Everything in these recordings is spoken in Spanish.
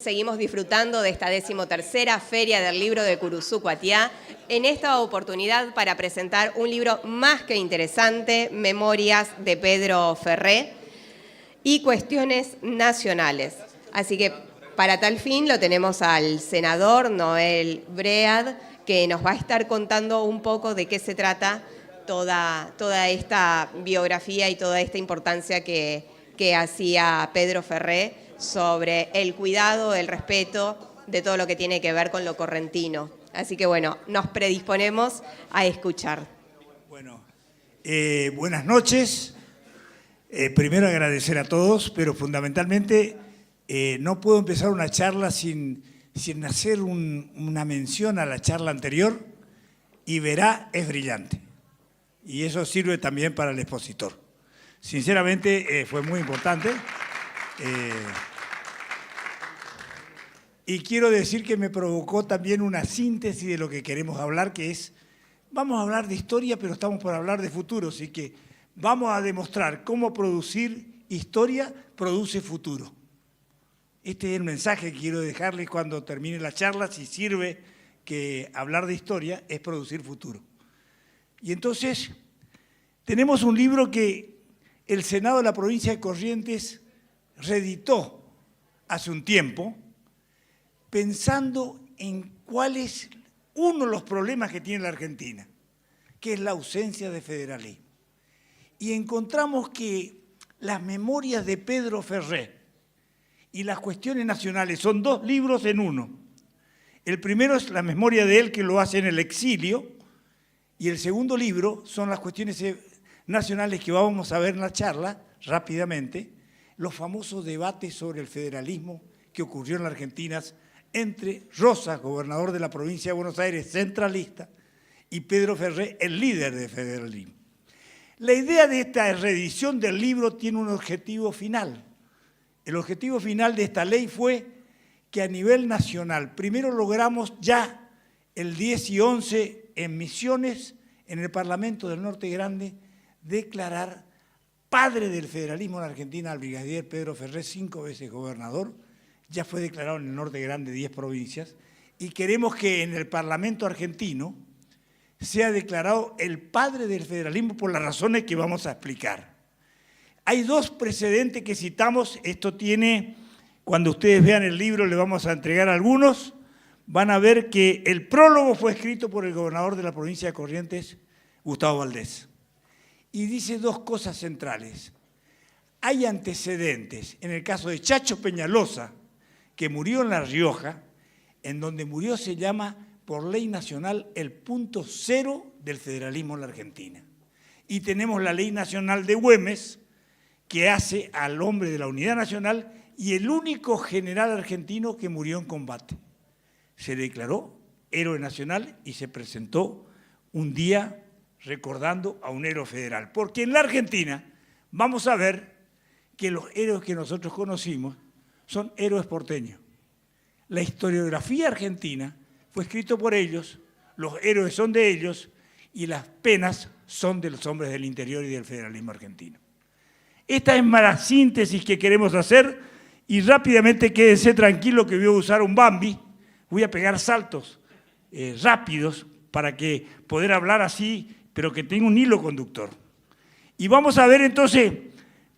Seguimos disfrutando de esta 13ª Feria del Libro de Curuzú Cuatiá, en esta oportunidad para presentar un libro más que interesante, Memorias de Pedro Ferré y Cuestiones Nacionales. Así que para tal fin lo tenemos al senador Noel Bread, que nos va a estar contando un poco de qué se trata toda esta biografía y toda esta importancia que hacía Pedro Ferré sobre el cuidado, el respeto de todo lo que tiene que ver con lo correntino. Así que bueno, nos predisponemos a escuchar. Bueno, buenas noches. Primero agradecer a todos, pero fundamentalmente no puedo empezar una charla sin hacer una mención a la charla anterior, y verá, es brillante. Y eso sirve también para el expositor. Sinceramente fue muy importante. Y quiero decir que me provocó también una síntesis de lo que queremos hablar, que es, vamos a hablar de historia, pero estamos por hablar de futuro, así que vamos a demostrar cómo producir historia produce futuro. Este es el mensaje que quiero dejarles cuando termine la charla, si sirve que hablar de historia es producir futuro. Y entonces, tenemos un libro que el Senado de la provincia de Corrientes reeditó hace un tiempo, pensando en cuál es uno de los problemas que tiene la Argentina, que es la ausencia de federalismo. Y encontramos que las memorias de Pedro Ferré y las cuestiones nacionales son dos libros en uno. El primero es la memoria de él, que lo hace en el exilio, y el segundo libro son las cuestiones nacionales que vamos a ver en la charla, rápidamente, los famosos debates sobre el federalismo que ocurrió en la Argentina entre Rosas, gobernador de la provincia de Buenos Aires, centralista, y Pedro Ferré, el líder del federalismo. La idea de esta reedición del libro tiene un objetivo final. El objetivo final de esta ley fue que a nivel nacional, primero logramos ya el 10 y 11 en Misiones, en el Parlamento del Norte Grande, declarar padre del federalismo en Argentina al brigadier Pedro Ferré, 5 veces gobernador. Ya fue declarado en el Norte Grande 10 provincias, y queremos que en el Parlamento argentino sea declarado el padre del federalismo por las razones que vamos a explicar. Hay dos precedentes que citamos, esto tiene, cuando ustedes vean el libro le vamos a entregar algunos, van a ver que el prólogo fue escrito por el gobernador de la provincia de Corrientes, Gustavo Valdés, y dice dos cosas centrales. Hay antecedentes, en el caso de Chacho Peñalosa, que murió en La Rioja, en donde murió se llama por ley nacional el punto cero del federalismo en la Argentina. Y tenemos la ley nacional de Güemes, que hace al hombre de la unidad nacional y el único general argentino que murió en combate. Se declaró héroe nacional y se presentó un día recordando a un héroe federal. Porque en la Argentina vamos a ver que los héroes que nosotros conocimos son héroes porteños. La historiografía argentina fue escrita por ellos, los héroes son de ellos y las penas son de los hombres del interior y del federalismo argentino. Esta es la síntesis que queremos hacer y rápidamente quédense tranquilos que voy a usar un Bambi, voy a pegar saltos rápidos para que poder hablar así, pero que tenga un hilo conductor. Y vamos a ver entonces,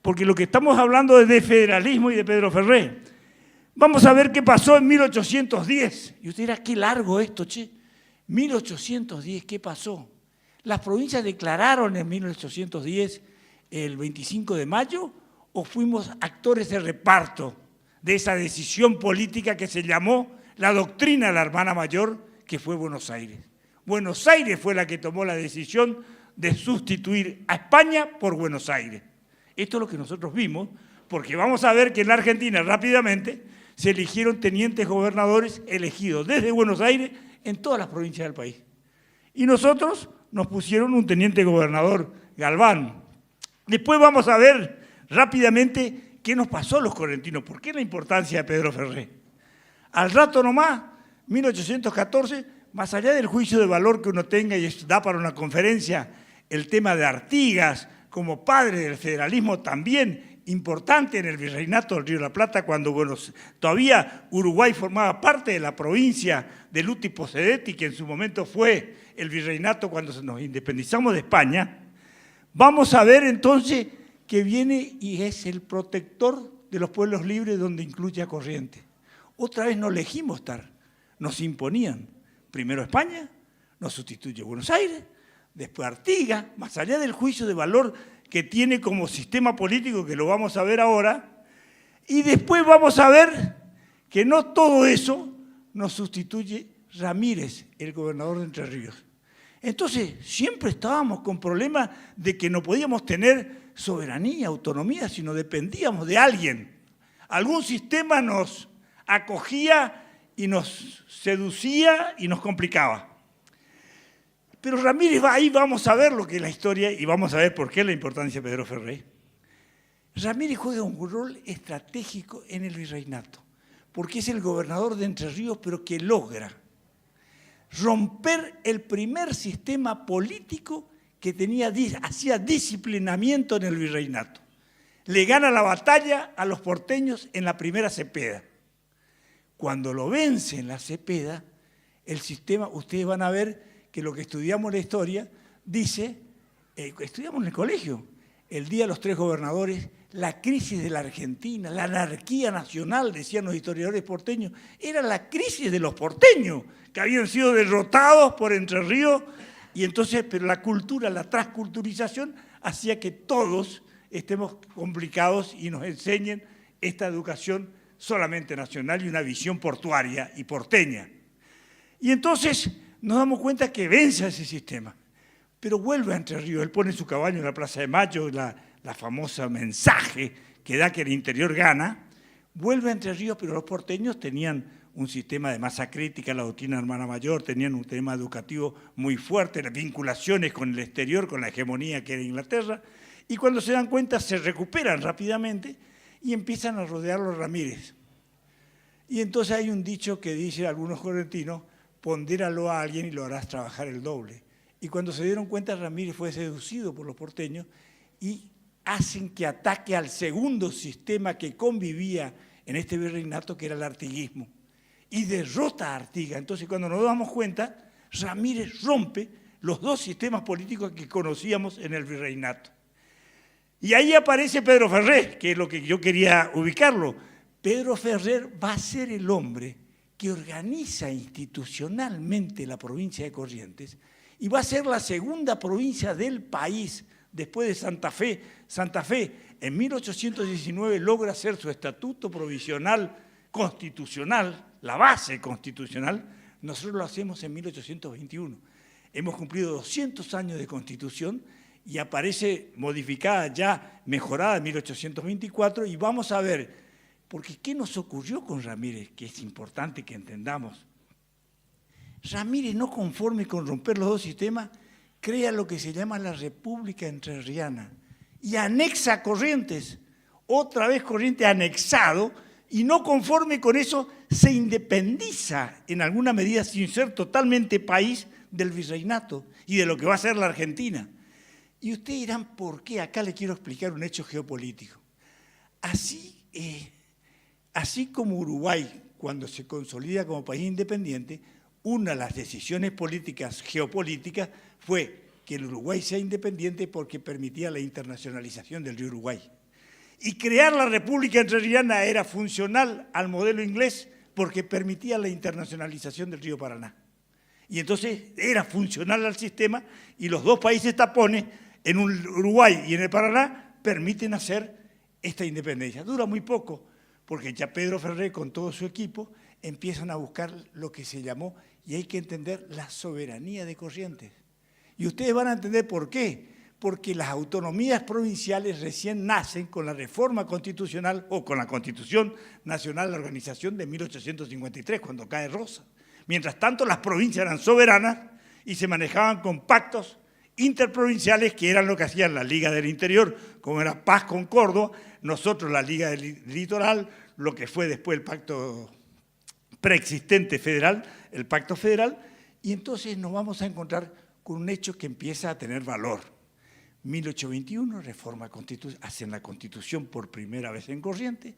porque lo que estamos hablando es de federalismo y de Pedro Ferré. Vamos a ver qué pasó en 1810. Y usted dirá, qué largo esto, che. 1810, ¿qué pasó? ¿Las provincias declararon en 1810 el 25 de mayo o fuimos actores de reparto de esa decisión política que se llamó la doctrina de la hermana mayor, que fue Buenos Aires? Buenos Aires fue la que tomó la decisión de sustituir a España por Buenos Aires. Esto es lo que nosotros vimos, porque vamos a ver que en la Argentina rápidamente se eligieron tenientes gobernadores elegidos desde Buenos Aires en todas las provincias del país. Y nosotros nos pusieron un teniente gobernador, Galván. Después vamos a ver rápidamente qué nos pasó a los correntinos, por qué la importancia de Pedro Ferré. Al rato nomás, 1814, más allá del juicio de valor que uno tenga, y da para una conferencia, el tema de Artigas como padre del federalismo también, importante en el virreinato del Río de la Plata, cuando todavía Uruguay formaba parte de la provincia de Luti Possedetti, que en su momento fue el virreinato cuando nos independizamos de España. Vamos a ver entonces que viene y es el protector de los pueblos libres, donde incluye a Corrientes. Otra vez no elegimos estar, nos imponían. Primero España, nos sustituye Buenos Aires, después Artigas, más allá del juicio de valor que tiene como sistema político, que lo vamos a ver ahora, y después vamos a ver que no todo eso nos sustituye Ramírez, el gobernador de Entre Ríos. Entonces, siempre estábamos con problemas de que no podíamos tener soberanía, autonomía, sino dependíamos de alguien. Algún sistema nos acogía y nos seducía y nos complicaba. Pero Ramírez ahí vamos a ver lo que es la historia y vamos a ver por qué la importancia de Pedro Ferré. Ramírez juega un rol estratégico en el virreinato, porque es el gobernador de Entre Ríos, pero que logra romper el primer sistema político que hacía disciplinamiento en el virreinato. Le gana la batalla a los porteños en la primera Cepeda. Cuando lo vence en la Cepeda, el sistema, ustedes van a ver que lo que estudiamos en la historia dice, estudiamos en el colegio, el Día de los Tres Gobernadores, la crisis de la Argentina, la anarquía nacional, decían los historiadores porteños, era la crisis de los porteños, que habían sido derrotados por Entre Ríos, y entonces, pero la cultura, la transculturización, hacía que todos estemos complicados y nos enseñen esta educación solamente nacional y una visión portuaria y porteña. Y entonces nos damos cuenta que vence a ese sistema, pero vuelve a Entre Ríos. Él pone su caballo en la Plaza de Mayo, la famosa mensaje que da que el interior gana, vuelve a Entre Ríos, pero los porteños tenían un sistema de masa crítica, la doctrina hermana mayor, tenían un tema educativo muy fuerte, las vinculaciones con el exterior, con la hegemonía que era Inglaterra, y cuando se dan cuenta se recuperan rápidamente y empiezan a rodear a los Ramírez. Y entonces hay un dicho que dice algunos correntinos, pondéralo a alguien y lo harás trabajar el doble. Y cuando se dieron cuenta, Ramírez fue seducido por los porteños y hacen que ataque al segundo sistema que convivía en este virreinato, que era el artiguismo, y derrota a Artigas. Entonces, cuando nos damos cuenta, Ramírez rompe los dos sistemas políticos que conocíamos en el virreinato. Y ahí aparece Pedro Ferré, que es lo que yo quería ubicarlo. Pedro Ferré va a ser el hombre que organiza institucionalmente la provincia de Corrientes y va a ser la segunda provincia del país después de Santa Fe. Santa Fe en 1819 logra hacer su estatuto provisional constitucional, la base constitucional. Nosotros lo hacemos en 1821. Hemos cumplido 200 años de Constitución y aparece modificada ya, mejorada en 1824, y vamos a ver, porque ¿qué nos ocurrió con Ramírez? Que es importante que entendamos. Ramírez, no conforme con romper los dos sistemas, crea lo que se llama la República Entrerriana y anexa a Corrientes, otra vez Corrientes anexado, y no conforme con eso se independiza en alguna medida sin ser totalmente país del virreinato y de lo que va a ser la Argentina. Y ustedes dirán, ¿por qué? Acá les quiero explicar un hecho geopolítico. Así como Uruguay, cuando se consolida como país independiente, una de las decisiones políticas, geopolíticas, fue que el Uruguay sea independiente porque permitía la internacionalización del río Uruguay. Y crear la República Entrerriana era funcional al modelo inglés porque permitía la internacionalización del río Paraná. Y entonces era funcional al sistema y los dos países tapones, en Uruguay y en el Paraná, permiten hacer esta independencia. Dura muy poco, porque ya Pedro Ferré con todo su equipo empiezan a buscar lo que se llamó, y hay que entender, la soberanía de Corrientes. Y ustedes van a entender por qué. Porque las autonomías provinciales recién nacen con la reforma constitucional o con la Constitución Nacional de la Organización de 1853, cuando cae Rosa. Mientras tanto, las provincias eran soberanas y se manejaban con pactos interprovinciales, que eran lo que hacían la Liga del Interior, como era Paz con Córdoba, nosotros la Liga del Litoral, lo que fue después el pacto preexistente federal, el pacto federal, y entonces nos vamos a encontrar con un hecho que empieza a tener valor. 1821, hacen la Constitución por primera vez en Corrientes.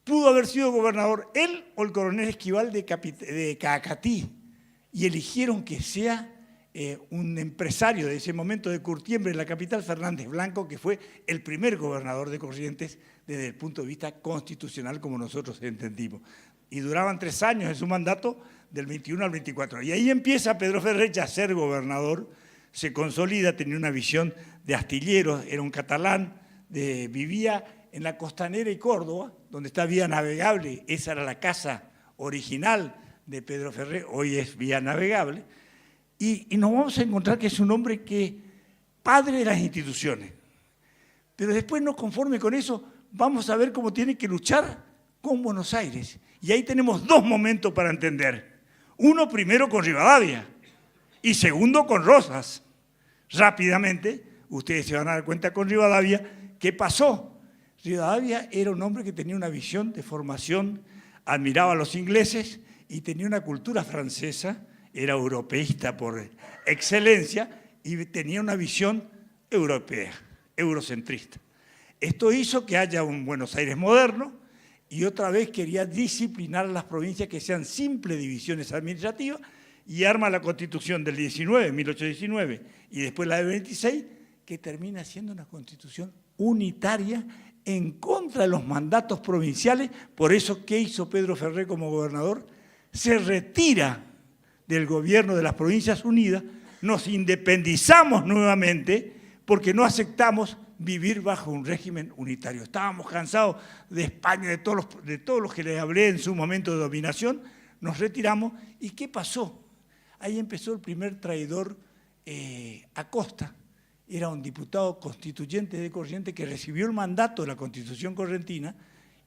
Pudo haber sido gobernador él o el coronel Esquivel de Caacatí, y eligieron que sea un empresario de ese momento de Curtiembre, en la capital, Fernández Blanco, que fue el primer gobernador de Corrientes desde el punto de vista constitucional, como nosotros entendimos. Y duraban 3 años en su mandato, del 21 al 24. Y ahí empieza Pedro Ferrer ya a ser gobernador, se consolida, tenía una visión de astilleros, era un catalán, vivía en la Costanera y Córdoba, donde está Vía Navegable, esa era la casa original de Pedro Ferrer, hoy es Vía Navegable, y nos vamos a encontrar que es un hombre que, padre de las instituciones, pero después, no conforme con eso, vamos a ver cómo tiene que luchar con Buenos Aires. Y ahí tenemos 2 momentos para entender. Uno, primero con Rivadavia, y segundo con Rosas. Rápidamente, ustedes se van a dar cuenta con Rivadavia, ¿qué pasó? Rivadavia era un hombre que tenía una visión de formación, admiraba a los ingleses y tenía una cultura francesa, era europeísta por excelencia y tenía una visión europea, eurocentrista. Esto hizo que haya un Buenos Aires moderno y otra vez quería disciplinar a las provincias que sean simples divisiones administrativas y arma la Constitución del 1819 y después la del 26, que termina siendo una Constitución unitaria en contra de los mandatos provinciales. Por eso, ¿qué hizo Pedro Ferrer como gobernador? Se retira del gobierno de las Provincias Unidas, nos independizamos nuevamente porque no aceptamos vivir bajo un régimen unitario. Estábamos cansados de España, de todos los que les hablé en su momento de dominación, nos retiramos. ¿Y qué pasó? Ahí empezó el primer traidor, Acosta. Era un diputado constituyente de Corrientes que recibió el mandato de la Constitución correntina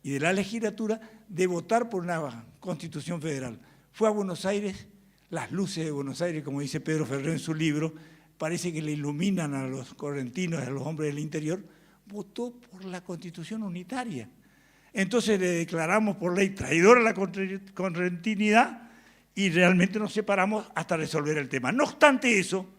y de la legislatura de votar por una Constitución federal. Fue a Buenos Aires, las luces de Buenos Aires, como dice Pedro Ferrer en su libro, parece que le iluminan a los correntinos, a los hombres del interior, votó por la Constitución unitaria. Entonces le declaramos por ley traidor a la correntinidad y realmente nos separamos hasta resolver el tema. No obstante eso,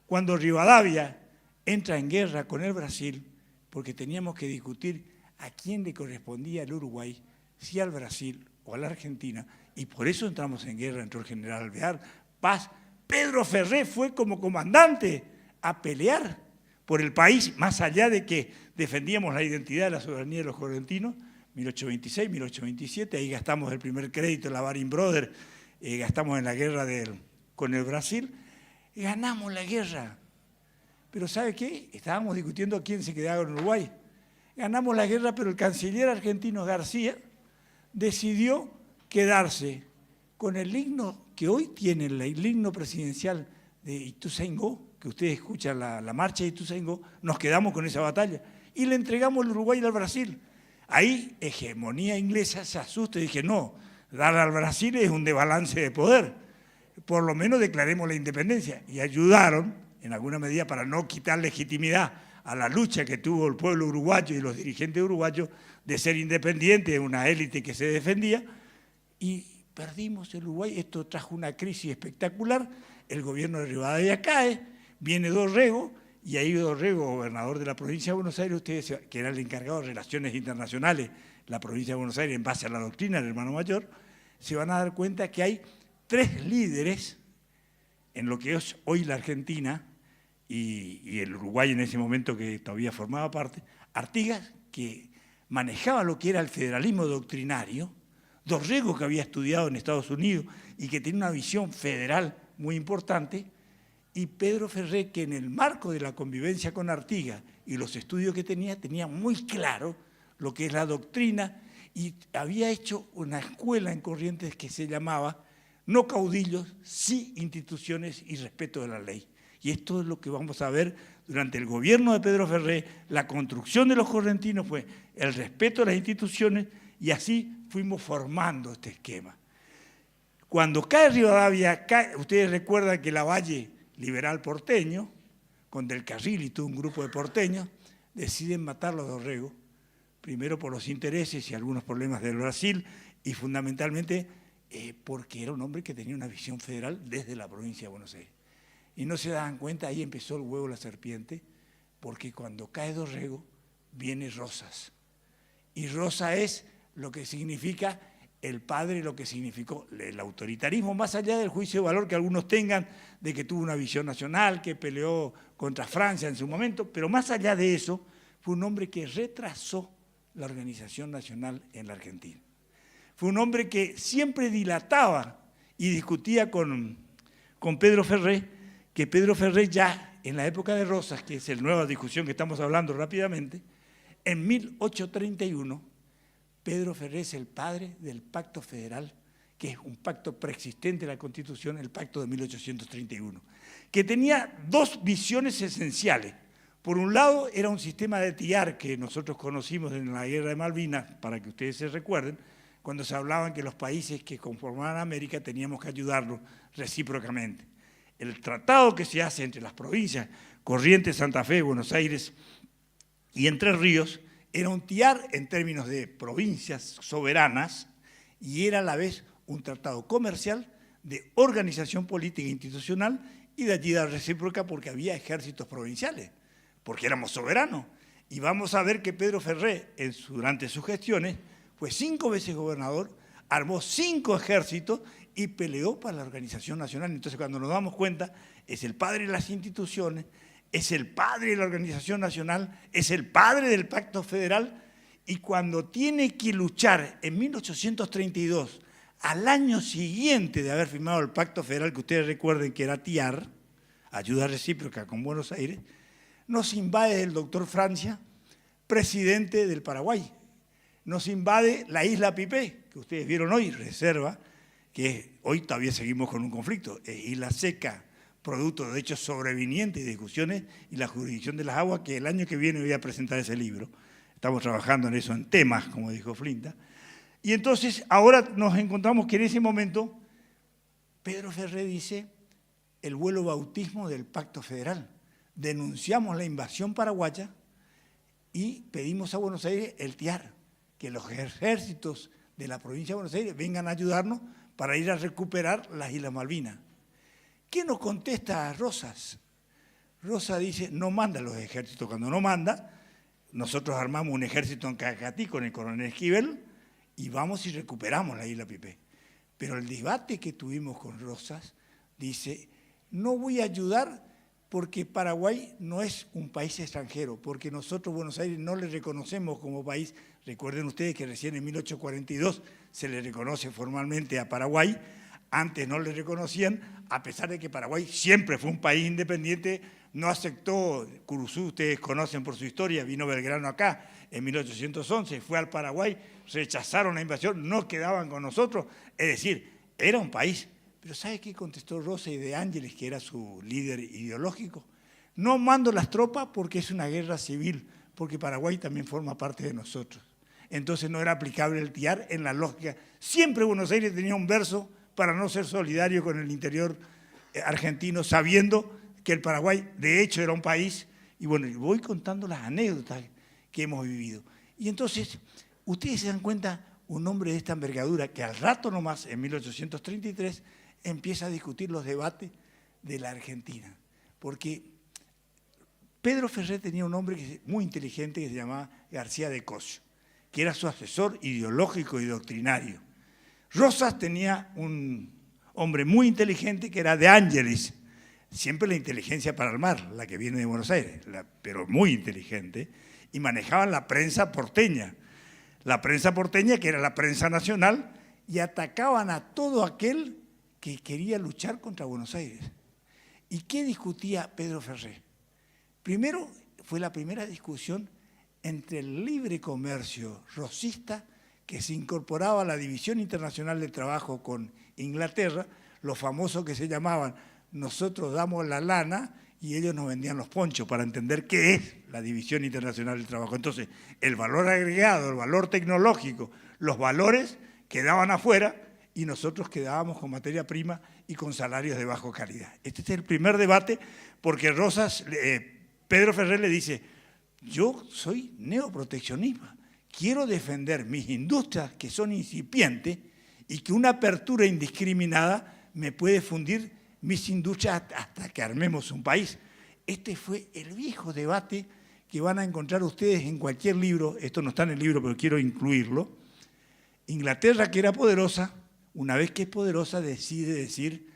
cuando Rivadavia entra en guerra con el Brasil, porque teníamos que discutir a quién le correspondía el Uruguay, si al Brasil o a la Argentina, y por eso entramos en guerra, entró el general Alvear, Paz. Pedro Ferrer fue como comandante a pelear por el país, más allá de que defendíamos la identidad de la soberanía de los correntinos, 1826, 1827, ahí gastamos el primer crédito, la Baring Brothers, gastamos en la guerra con el Brasil, ganamos la guerra. Pero ¿sabe qué? Estábamos discutiendo a quién se quedaba en Uruguay. Ganamos la guerra, pero el canciller argentino García decidió quedarse con el himno que hoy tiene, el himno presidencial de Ituzaingó, que ustedes escuchan la marcha de Ituzaingó, nos quedamos con esa batalla y le entregamos el Uruguay al Brasil. Ahí, hegemonía inglesa se asusta y dije, no, darle al Brasil es un desbalance de poder, por lo menos declaremos la independencia. Y ayudaron, en alguna medida, para no quitar legitimidad a la lucha que tuvo el pueblo uruguayo y los dirigentes uruguayos de ser independiente de una élite que se defendía, y perdimos el Uruguay. Esto trajo una crisis espectacular, el gobierno de Rivadavia cae, viene Dorrego, y ahí Dorrego, gobernador de la provincia de Buenos Aires, ustedes, que era el encargado de Relaciones Internacionales, la provincia de Buenos Aires, en base a la doctrina del hermano mayor, se van a dar cuenta que hay 3 líderes en lo que es hoy la Argentina y el Uruguay en ese momento que todavía formaba parte, Artigas, que manejaba lo que era el federalismo doctrinario, Dorrego, que había estudiado en Estados Unidos y que tenía una visión federal muy importante, y Pedro Ferrer, que en el marco de la convivencia con Artigas y los estudios que tenía muy claro lo que es la doctrina, y había hecho una escuela en Corrientes que se llamaba No caudillos, sí instituciones y respeto de la ley. Y esto es lo que vamos a ver durante el gobierno de Pedro Ferrer. La construcción de los correntinos fue el respeto a las instituciones y así fuimos formando este esquema. Cuando cae Rivadavia, ustedes recuerdan que Lavalle, liberal porteño, con Del Carril y todo un grupo de porteños, deciden matarlo a Dorrego, primero por los intereses y algunos problemas del Brasil y fundamentalmente porque era un hombre que tenía una visión federal desde la provincia de Buenos Aires. Y no se daban cuenta, ahí empezó el huevo de la serpiente. porque cuando cae Dorrego viene Rosas. Y Rosas es lo que significa el padre, lo que significó el autoritarismo, más allá del juicio de valor que algunos tengan de que tuvo una visión nacional, que peleó contra Francia en su momento, pero más allá de eso, fue un hombre que retrasó la organización nacional en la Argentina. Fue un hombre que siempre dilataba y discutía con Pedro Ferré, que Pedro Ferré ya en la época de Rosas, que es la nueva discusión que estamos hablando rápidamente, en 1831, Pedro Ferré es el padre del Pacto Federal, que es un pacto preexistente de la Constitución, el Pacto de 1831, que tenía dos visiones esenciales. Por un lado, era un sistema de TIAR que nosotros conocimos en la Guerra de Malvinas, para que ustedes se recuerden, cuando se hablaban que los países que conformaban América teníamos que ayudarlos recíprocamente. El tratado que se hace entre las provincias Corrientes, Santa Fe, Buenos Aires y Entre Ríos era un TIAR en términos de provincias soberanas y era a la vez un tratado comercial, de organización política e institucional y de ayuda recíproca porque había ejércitos provinciales, porque éramos soberanos. Y vamos a ver que Pedro Ferré, durante sus gestiones, fue 5 veces gobernador, armó 5 ejércitos y peleó para la organización nacional. Entonces, cuando nos damos cuenta, es el padre de las instituciones, es el padre de la organización nacional, es el padre del Pacto Federal, y cuando tiene que luchar en 1832, al año siguiente de haber firmado el Pacto Federal, que ustedes recuerden que era TIAR, ayuda recíproca con Buenos Aires, nos invade el doctor Francia, presidente del Paraguay. Nos invade la isla Pipé, que ustedes vieron hoy, reserva, que hoy todavía seguimos con un conflicto, es isla seca, producto de hechos sobrevinientes y discusiones, y la jurisdicción de las aguas, que el año que viene voy a presentar ese libro. Estamos trabajando en eso, en temas, como dijo Flinta. Y entonces ahora nos encontramos que en ese momento Pedro Ferré dice el vuelo bautismo del Pacto Federal. Denunciamos la invasión paraguaya y pedimos a Buenos Aires el TIAR, que los ejércitos de la provincia de Buenos Aires vengan a ayudarnos para ir a recuperar las Islas Malvinas. ¿Qué nos contesta Rosas? Rosas dice, no manda los ejércitos. Cuando no manda, nosotros armamos un ejército en Cacatí con el coronel Esquivel y vamos y recuperamos la isla Pipé. Pero el debate que tuvimos con Rosas dice, no voy a ayudar porque Paraguay no es un país extranjero, porque nosotros Buenos Aires no le reconocemos como país. Recuerden ustedes que recién en 1842 se le reconoce formalmente a Paraguay. Antes no le reconocían, a pesar de que Paraguay siempre fue un país independiente, no aceptó, Curuzú, ustedes conocen por su historia, vino Belgrano acá en 1811, fue al Paraguay, rechazaron la invasión, no quedaban con nosotros, es decir, era un país. Pero ¿sabe qué contestó Rosa y de Ángeles, que era su líder ideológico? No mando las tropas porque es una guerra civil, porque Paraguay también forma parte de nosotros. Entonces no era aplicable el TIAR en la lógica. Siempre Buenos Aires tenía un verso para no ser solidario con el interior argentino, sabiendo que el Paraguay de hecho era un país. Y bueno, voy contando las anécdotas que hemos vivido. Y entonces, ustedes se dan cuenta, un hombre de esta envergadura que al rato nomás, en 1833, empieza a discutir los debates de la Argentina. Porque Pedro Ferré tenía un hombre muy inteligente que se llamaba García de Cosio, que era su asesor ideológico y doctrinario. Rosas tenía un hombre muy inteligente que era de Ángeles, siempre la inteligencia para armar, la que viene de Buenos Aires, pero muy inteligente, y manejaban la prensa porteña. La prensa porteña, que era la prensa nacional, y atacaban a todo aquel que quería luchar contra Buenos Aires. ¿Y qué discutía Pedro Ferré? Primero, fue la primera discusión entre el libre comercio rosista, que se incorporaba a la División Internacional del Trabajo con Inglaterra, los famosos que se llamaban nosotros damos la lana y ellos nos vendían los ponchos, para entender qué es la División Internacional del Trabajo. Entonces, el valor agregado, el valor tecnológico, los valores quedaban afuera y nosotros quedábamos con materia prima y con salarios de baja calidad. Este es el primer debate, porque Pedro Ferré le dice, yo soy neoproteccionista, quiero defender mis industrias que son incipientes y que una apertura indiscriminada me puede fundir mis industrias hasta que armemos un país. Este fue el viejo debate que van a encontrar ustedes en cualquier libro. Esto no está en el libro, pero quiero incluirlo. Inglaterra, que era poderosa, una vez que es poderosa, decide decir,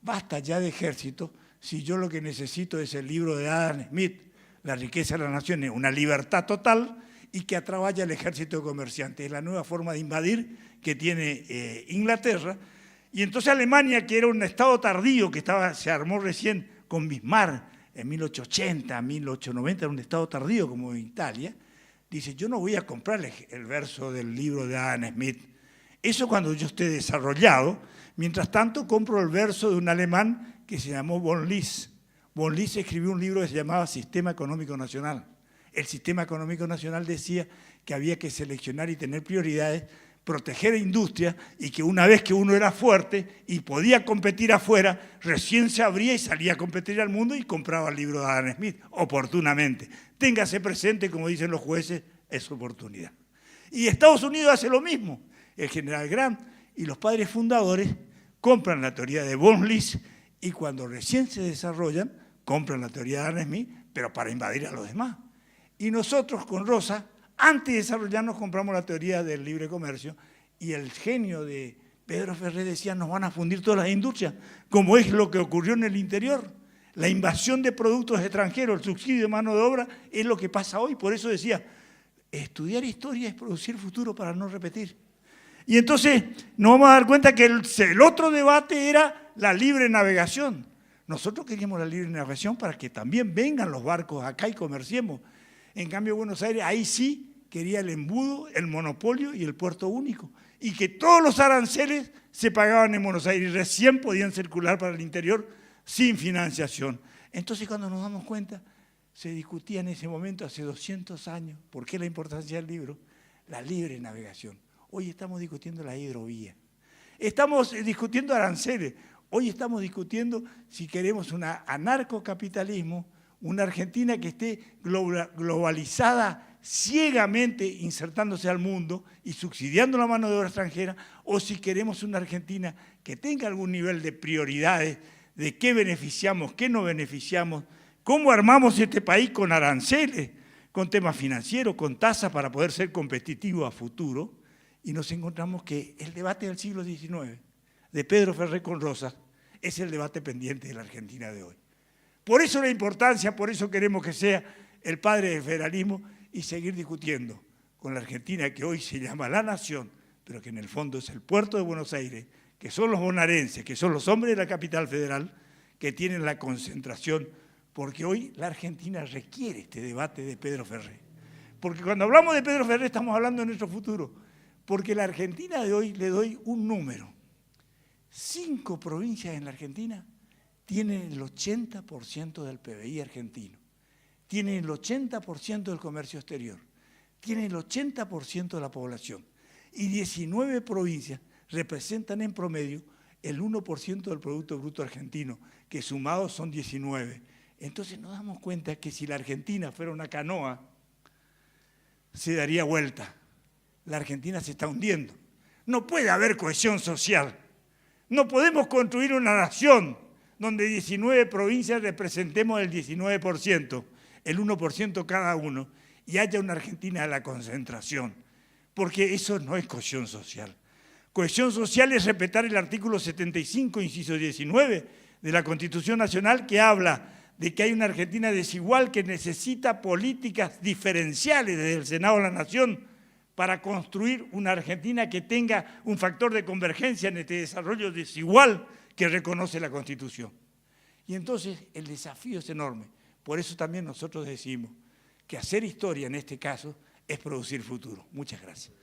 basta ya de ejército, si yo lo que necesito es el libro de Adam Smith, La riqueza de las naciones, una libertad total, y que atraballa el ejército de comerciantes. Es la nueva forma de invadir que tiene Inglaterra. Y entonces Alemania, que era un estado tardío, que se armó recién con Bismarck en 1880, 1890, era un estado tardío como Italia, dice, yo no voy a comprar el verso del libro de Adam Smith. Eso cuando yo esté desarrollado. Mientras tanto, compro el verso de un alemán que se llamó von List. Von List escribió un libro que se llamaba Sistema Económico Nacional. El Sistema Económico Nacional decía que había que seleccionar y tener prioridades, proteger industria, y que una vez que uno era fuerte y podía competir afuera, recién se abría y salía a competir al mundo y compraba el libro de Adam Smith, oportunamente. Téngase presente, como dicen los jueces, es su oportunidad. Y Estados Unidos hace lo mismo. El general Grant y los padres fundadores compran la teoría de von List y cuando recién se desarrollan, compran la teoría de Adam Smith, pero para invadir a los demás. Y nosotros con Rosa, antes de desarrollarnos, compramos la teoría del libre comercio y el genio de Pedro Ferré decía, nos van a fundir todas las industrias, como es lo que ocurrió en el interior. La invasión de productos extranjeros, el subsidio de mano de obra, es lo que pasa hoy. Por eso decía, estudiar historia es producir futuro para no repetir. Y entonces nos vamos a dar cuenta que el otro debate era la libre navegación. Nosotros queríamos la libre navegación para que también vengan los barcos acá y comerciemos. En cambio, Buenos Aires, ahí sí quería el embudo, el monopolio y el puerto único. Y que todos los aranceles se pagaban en Buenos Aires y recién podían circular para el interior sin financiación. Entonces, cuando nos damos cuenta, se discutía en ese momento, hace 200 años, ¿por qué la importancia del libro? La libre navegación. Hoy estamos discutiendo la hidrovía. Estamos discutiendo aranceles. Hoy estamos discutiendo si queremos un anarcocapitalismo, una Argentina que esté globalizada ciegamente insertándose al mundo y subsidiando la mano de obra extranjera, o si queremos una Argentina que tenga algún nivel de prioridades, de qué beneficiamos, qué no beneficiamos, cómo armamos este país con aranceles, con temas financieros, con tasas para poder ser competitivo a futuro. Y nos encontramos que el debate del siglo XIX, de Pedro Ferré con Rosas, es el debate pendiente de la Argentina de hoy. Por eso la importancia, por eso queremos que sea el padre del federalismo y seguir discutiendo con la Argentina que hoy se llama la nación, pero que en el fondo es el puerto de Buenos Aires, que son los bonaerenses, que son los hombres de la capital federal, que tienen la concentración, porque hoy la Argentina requiere este debate de Pedro Ferré. Porque cuando hablamos de Pedro Ferré estamos hablando de nuestro futuro. Porque la Argentina de hoy, le doy un número. 5 provincias en la Argentina tienen el 80% del PBI argentino, tienen el 80% del comercio exterior, tienen el 80% de la población y 19 provincias representan en promedio el 1% del Producto Bruto Argentino, que sumados son 19. Entonces nos damos cuenta que si la Argentina fuera una canoa, se daría vuelta. La Argentina se está hundiendo. No puede haber cohesión social. No podemos construir una nación donde 19 provincias representemos el 19%, el 1% cada uno, y haya una Argentina de la concentración, porque eso no es cohesión social. Cohesión social es respetar el artículo 75, inciso 19 de la Constitución Nacional, que habla de que hay una Argentina desigual que necesita políticas diferenciales desde el Senado de la Nación para construir una Argentina que tenga un factor de convergencia en este desarrollo desigual que reconoce la Constitución. Y entonces el desafío es enorme. Por eso también nosotros decimos que hacer historia en este caso es producir futuro. Muchas gracias.